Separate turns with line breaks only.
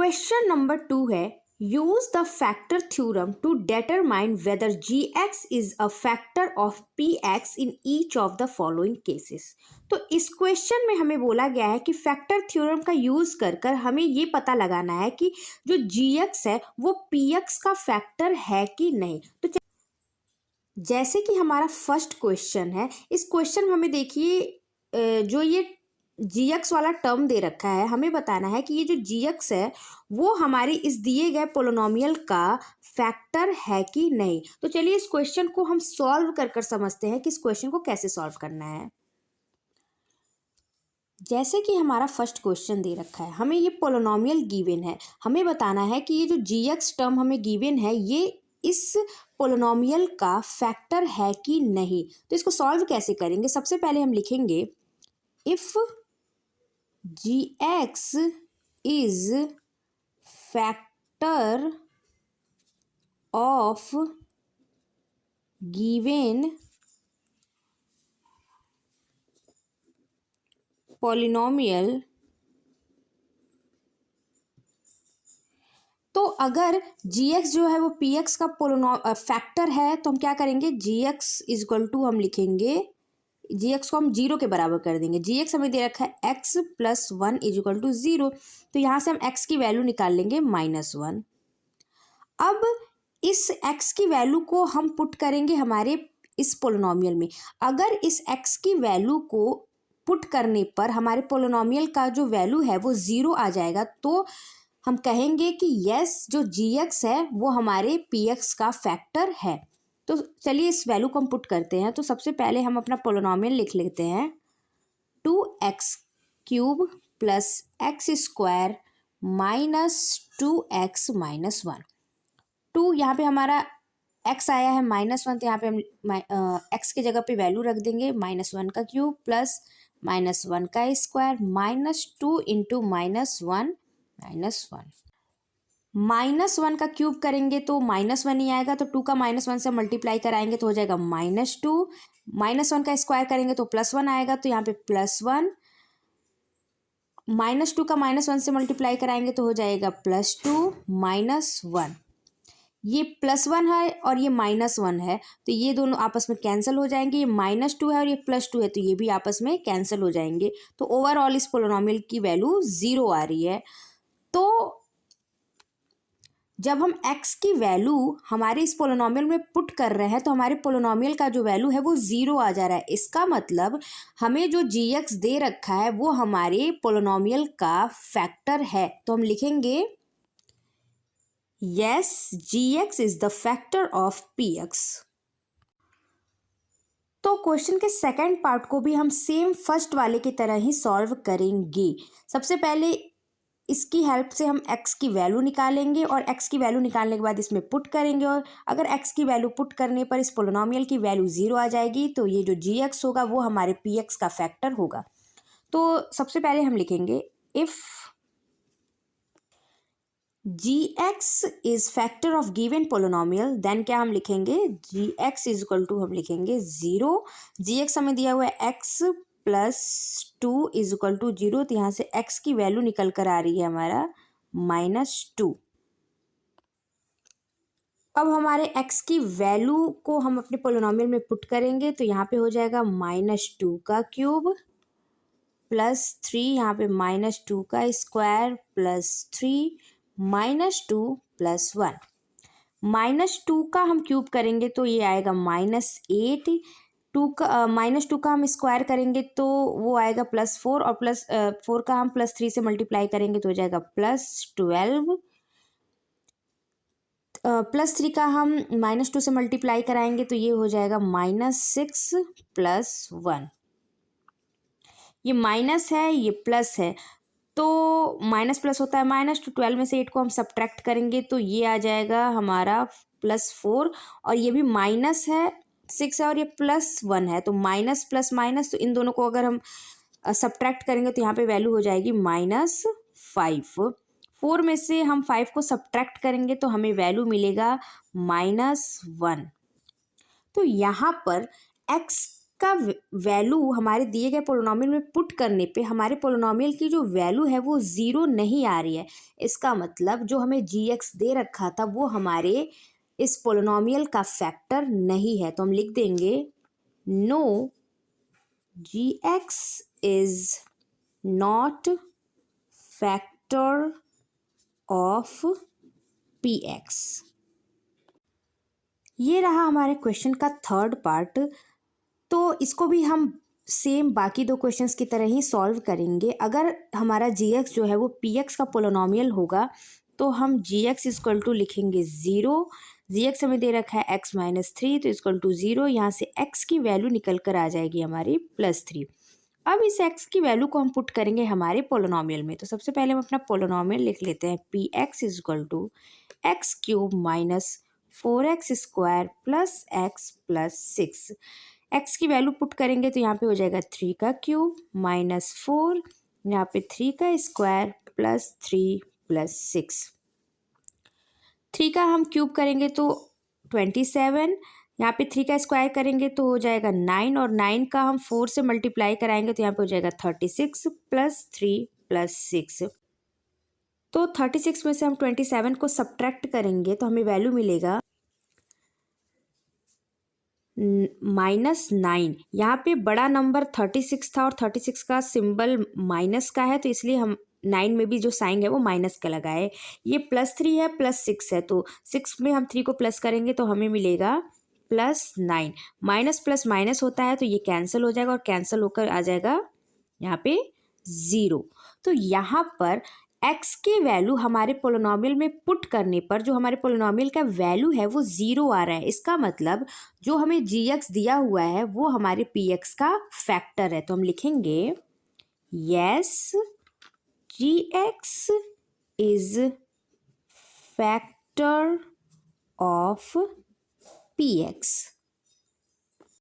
Question number 2 है use the factor theorem to determine whether g x is a factor of p x in each of the following cases. तो इस question में हमें बोला गया है कि फैक्टर थ्योरम का यूज कर कर हमें ये पता लगाना है कि जो जी एक्स है वो पी एक्स का फैक्टर है कि नहीं। तो जैसे कि हमारा फर्स्ट क्वेश्चन है, इस क्वेश्चन में हमें देखिए जो ये जी एक्स वाला टर्म दे रखा है, हमें बताना है कि ये जो जी एक्स है वो हमारे इस दिए गए पोलिनोमियल का फैक्टर है कि नहीं। तो चलिए इस क्वेश्चन को हम सॉल्व कर कर समझते हैं कि इस क्वेश्चन को कैसे सॉल्व करना है। जैसे कि हमारा फर्स्ट क्वेश्चन दे रखा है, हमें ये पोलिनोमियल गिवन है, हमें बताना है कि ये जो जी एक्स टर्म हमें गिवन है ये इस पोलिनोमियल का फैक्टर है कि नहीं। तो इसको सॉल्व कैसे करेंगे? सबसे पहले हम लिखेंगे if g x is factor of given polynomial, तो अगर जी एक्स जो है वो पी एक्स का फैक्टर है तो हम क्या करेंगे, जी एक्स इज इक्वल टू हम लिखेंगे, जी एक्स को हम जीरो के बराबर कर देंगे। जी एक्स हमें दे रखा है x plus one is equal to zero, तो यहाँ से हम एक्स की वैल्यू निकाल लेंगे -1। अब इस एक्स की वैल्यू को हम पुट करेंगे हमारे इस पोलिनोमियल में। अगर इस एक्स की वैल्यू को पुट करने पर हमारे पोलिनोमियल का जो वैल्यू है वो ज़ीरो आ जाएगा, तो हम कहेंगे कि यस जो जी एक्स है वो हमारे पी एक्स का फैक्टर है। तो चलिए इस वैल्यू को हम पुट करते हैं। तो सबसे पहले हम अपना पोलिनोमियल लिख लेते हैं 2x³ plus x square minus 2x minus 1। 2 यहाँ पे हमारा x आया है -1, तो यहाँ पे हम x की जगह पे वैल्यू रख देंगे -1 का क्यूब प्लस -1 का स्क्वायर -2 इंटू -1 -1 का क्यूब करेंगे तो -1 ही आएगा, तो 2 का -1 से मल्टीप्लाई कराएंगे तो हो जाएगा -2, -1 का स्क्वायर करेंगे तो +1 आएगा, तो यहाँ पे +1, -2 का -1 से मल्टीप्लाई कराएंगे तो हो जाएगा +2 -1। ये +1 है और ये -1 है, तो ये दोनों आपस में कैंसिल हो जाएंगे। ये -2 है और ये +2 है, तो ये भी आपस में कैंसिल हो जाएंगे। तो ओवरऑल इस पोलिनोमियल की वैल्यू 0 आ रही है। तो जब हम x की वैल्यू हमारे इस पोलिनोमियल में पुट कर रहे हैं तो हमारे पोलिनोमियल का जो वैल्यू है वो 0 आ जा रहा है। इसका मतलब हमें जो जी एक्स दे रखा है वो हमारे पोलिनोमियल का फैक्टर है। तो हम लिखेंगे yes g x is the factor of p x. तो क्वेश्चन के सेकंड पार्ट को भी हम सेम फर्स्ट वाले की तरह ही सॉल्व करेंगे। सबसे पहले इसकी हेल्प से हम x की वैल्यू निकालेंगे और x की वैल्यू निकालने के बाद इसमें पुट करेंगे, और अगर x की वैल्यू पुट करने पर इस पोलिनोमियल की वैल्यू 0 आ जाएगी, तो ये जो जी एक्स होगा वो हमारे पी एक्स का फैक्टर होगा। तो सबसे पहले हम लिखेंगे if g x is factor of given polynomial, then क्या हम लिखेंगे, g x is equal to हम लिखेंगे 0। जी एक्स हमें दिया हुआ है x plus 2 is equal to 0, तो यहाँ से x की वैल्यू निकल कर आ रही है हमारा -2। अब हमारे x की वैल्यू को हम अपने पोलिनोमियल में पुट करेंगे तो यहाँ पे हो जाएगा -2 का क्यूब प्लस 3, यहाँ पे -2 का स्क्वायर प्लस 3 -2 प्लस 1। -2 का हम क्यूब करेंगे तो ये आएगा -8, 2 का हम स्क्वायर करेंगे तो वो आएगा +4, और +4 का हम +3 से मल्टीप्लाई करेंगे तो हो जाएगा +12, +3 का हम -2 से मल्टीप्लाई कराएंगे तो ये हो जाएगा -6 प्लस 1। ये माइनस है ये प्लस है, तो माइनस प्लस होता है माइनस, तो 12 में से 8 को हम सब्ट्रैक्ट करेंगे तो ये आ जाएगा हमारा +4, और ये भी माइनस है 6 है और ये +1 है, तो माइनस प्लस माइनस, तो इन दोनों को अगर हम सब्ट्रैक्ट करेंगे तो यहाँ पे वैल्यू हो जाएगी -5। 4 में से हम 5 को सब्ट्रैक्ट करेंगे तो हमें वैल्यू मिलेगा -1। तो यहाँ पर x का वैल्यू हमारे दिए गए पोलिनोमियल में पुट करने पे हमारे पोलिनोमियल की जो वैल्यू है वो ज़ीरो नहीं आ रही है। इसका मतलब जो हमें gx दे रखा था वो हमारे इस पोलिनोमियल का फैक्टर नहीं है। तो हम लिख देंगे no gx is not factor of px। ये रहा हमारे क्वेश्चन का थर्ड पार्ट। तो इसको भी हम सेम बाकी दो क्वेश्चंस की तरह ही सॉल्व करेंगे। अगर हमारा gx जो है वो px का पोलिनोमियल होगा तो हम gx इक्वल टू लिखेंगे ज़ीरो। gx हमें दे रखा है x माइनस थ्री, तो इक्वल टू ज़ीरो। यहाँ से x की वैल्यू निकल कर आ जाएगी हमारी प्लस थ्री। अब इस x की वैल्यू को हम पुट करेंगे हमारे पोलिनोमियल में। तो सबसे पहले हम अपना पोलिनोमियल लिख लेते हैं px equal to x cube minus 4x square plus x plus six. एक्स की वैल्यू पुट करेंगे तो यहाँ पे हो जाएगा थ्री का क्यूब माइनस फोर, यहाँ पे थ्री का square plus three plus six. Three का हम क्यूब करेंगे तो 27, यहाँ पे थ्री का स्क्वायर करेंगे तो हो जाएगा 9, और 9 का हम 4 से मल्टीप्लाई कराएंगे तो यहाँ पे हो जाएगा 36 प्लस थ्री प्लस सिक्स। तो 36 में से हम 27 को सब्ट्रैक्ट करेंगे तो हमें वैल्यू मिलेगा माइनस 9। यहाँ पे बड़ा नंबर 36 था और 36 का सिंबल माइनस का है, तो इसलिए हम 9 में भी जो साइन है वो माइनस का लगाए। ये प्लस थ्री है प्लस सिक्स है, तो 6 में हम 3 को प्लस करेंगे तो हमें मिलेगा प्लस 9। माइनस प्लस माइनस होता है तो ये कैंसिल हो जाएगा और कैंसिल होकर आ जाएगा यहाँ पे ज़ीरो। तो यहाँ पर x की वैल्यू हमारे पोलिनोमियल में पुट करने पर जो हमारे पोलिनोमियल का वैल्यू है वो ज़ीरो आ रहा है। इसका मतलब जो हमें gx दिया हुआ है वो हमारे px का फैक्टर है। तो हम लिखेंगे yes gx is factor of px।